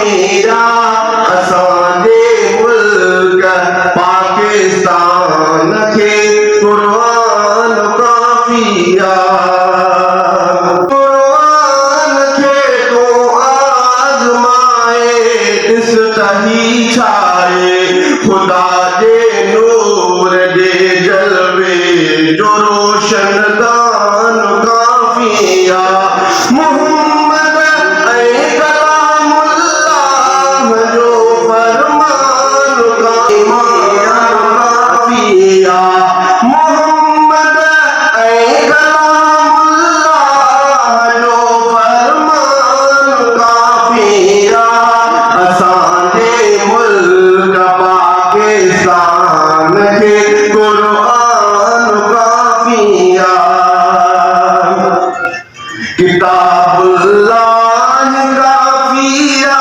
काफिया असांजे मुल्क पाकिस्तान खे कुरान काफिया कुरान खे तू आज़माए ॾिस तही छाए खुदा जे नूर जे जलवे जो रोशन दान काफिया मोहम्मद ऐं कलामुल्लाह जो फरमान काफिया मोहम्मद ऐं कलामुल्लाह जो फरमान काफिया असांजे मुल्क पाकिस्तान खे कुरान काफिया किताबुल्लाह काफिया